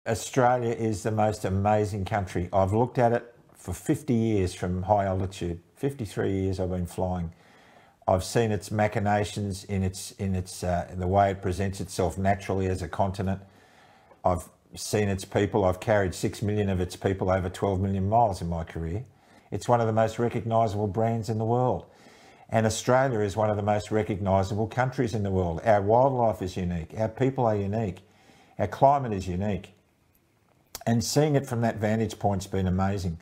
Australia is the most amazing country. I've looked at it for 50 years from high altitude. 53 years I've been flying. I've seen its machinations in the way it presents itself naturally as a continent. I've seen its people. I've carried 6 million of its people over 12 million miles in my career. It's one of the most recognisable brands in the world. And Australia is one of the most recognisable countries in the world. Our wildlife is unique. Our people are unique. Our climate is unique. And seeing it from that vantage point's been amazing.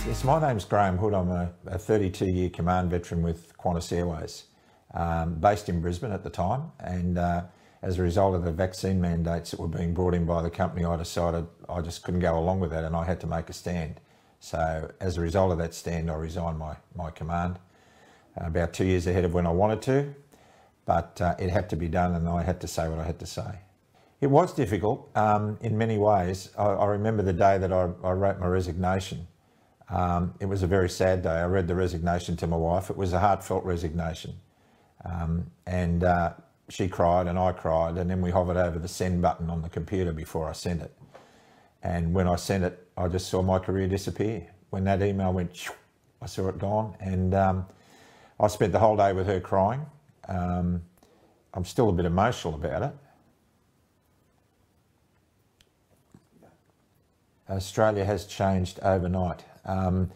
Yes, my name's Graham Hood. I'm a 32-year command veteran with Qantas Airways, based in Brisbane at the time. And as a result of the vaccine mandates that were being brought in by the company, I decided I just couldn't go along with that and I had to make a stand. So as a result of that stand, I resigned my command about 2 years ahead of when I wanted to, but it had to be done and I had to say what I had to say. It was difficult in many ways. I remember the day that I wrote my resignation. It was a very sad day. I read the resignation to my wife. It was a heartfelt resignation. She cried and I cried, and then we hovered over the send button on the computer before I sent it. And when I sent it, I just saw my career disappear. When that email went, I saw it gone. And I spent the whole day with her crying. I'm still a bit emotional about it. Australia has changed overnight. I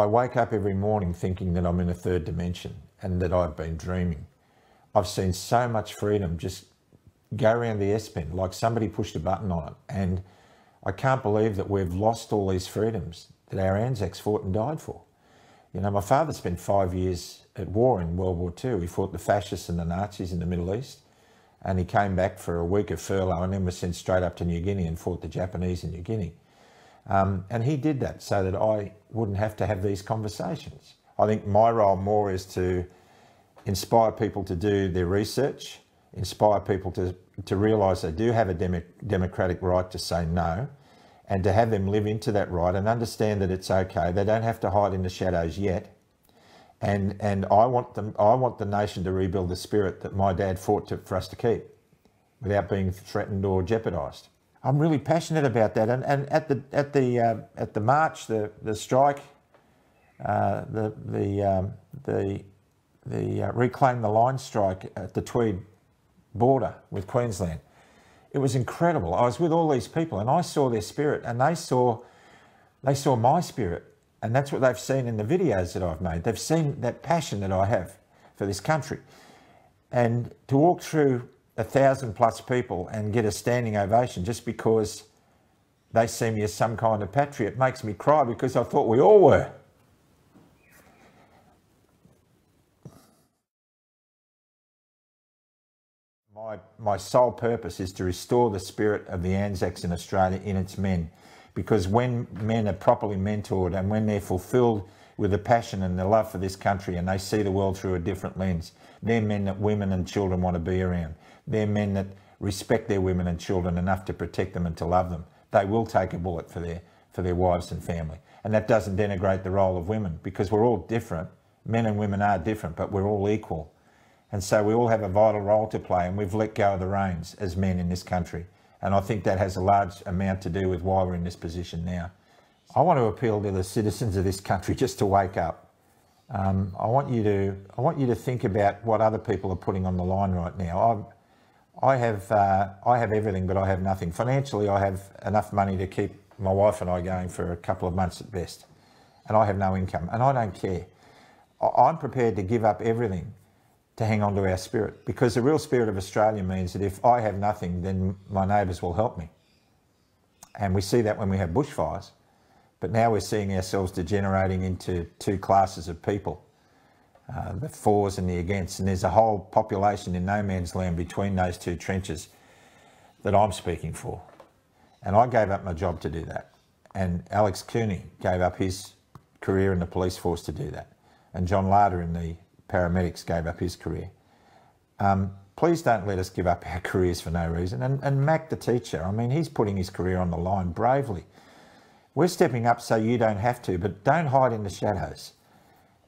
wake up every morning thinking that I'm in a third dimension and that I've been dreaming. I've seen so much freedom just go around the S-Pen, like somebody pushed a button on it. And I can't believe that we've lost all these freedoms that our Anzacs fought and died for. You know, my father spent 5 years at war in World War II. He fought the fascists and the Nazis in the Middle East. And he came back for a week of furlough and then was sent straight up to New Guinea and fought the Japanese in New Guinea. And he did that so that I wouldn't have to have these conversations. I think my role more is to inspire people to do their research, inspire people to realise they do have a democratic right to say no, and to have them live into that right and understand that it's okay. They don't have to hide in the shadows yet. And I want the nation to rebuild the spirit that my dad fought for us to keep, without being threatened or jeopardised. I'm really passionate about that. And at the march, the strike, the Reclaim the Line strike at the Tweed border with Queensland, it was incredible. I was with all these people and I saw their spirit, and they saw my spirit. And that's what they've seen in the videos that I've made. They've seen that passion that I have for this country. And to walk through 1,000+ people and get a standing ovation just because they see me as some kind of patriot makes me cry, because I thought we all were. My sole purpose is to restore the spirit of the Anzacs in Australia in its men. Because when men are properly mentored and when they're fulfilled with the passion and the love for this country and they see the world through a different lens, they're men that women and children want to be around. They're men that respect their women and children enough to protect them and to love them. They will take a bullet for their wives and family. And that doesn't denigrate the role of women, because we're all different. Men and women are different, but we're all equal. And so we all have a vital role to play, and we've let go of the reins as men in this country. And I think that has a large amount to do with why we're in this position now. I want to appeal to the citizens of this country just to wake up. I want you to think about what other people are putting on the line right now. I have everything, but I have nothing. Financially, I have enough money to keep my wife and I going for a couple of months at best. And I have no income, and I don't care. I'm prepared to give up everything to hang on to our spirit, because the real spirit of Australia means that if I have nothing, then my neighbours will help me. And we see that when we have bushfires, but now we're seeing ourselves degenerating into two classes of people, the fors and the against, and there's a whole population in no man's land between those two trenches that I'm speaking for. And I gave up my job to do that, and Alex Cooney gave up his career in the police force to do that, and John Larder in the paramedics gave up his career. Please don't let us give up our careers for no reason. And Mac, the teacher, I mean, he's putting his career on the line bravely. We're stepping up so you don't have to, but don't hide in the shadows.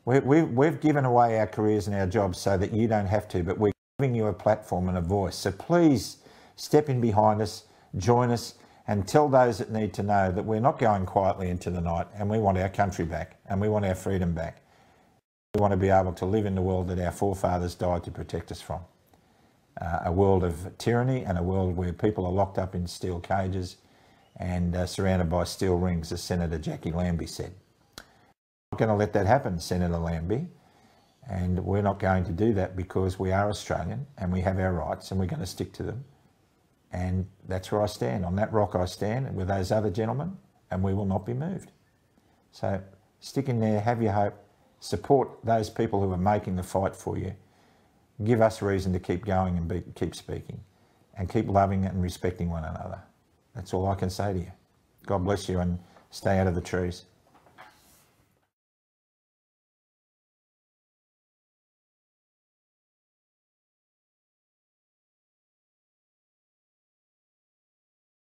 We've given away our careers and our jobs so that you don't have to, but we're giving you a platform and a voice. So please step in behind us, join us, and tell those that need to know that we're not going quietly into the night, and we want our country back, and we want our freedom back. We want to be able to live in the world that our forefathers died to protect us from. A world of tyranny and a world where people are locked up in steel cages and surrounded by steel rings, as Senator Jackie Lambie said. We're not going to let that happen, Senator Lambie, and we're not going to do that because we are Australian and we have our rights and we're going to stick to them. And that's where I stand. On that rock I stand with those other gentlemen, and we will not be moved. So stick in there, have your hope, support those people who are making the fight for you. Give us reason to keep going and keep speaking and keep loving and respecting one another. That's all I can say to you. God bless you and stay out of the trees.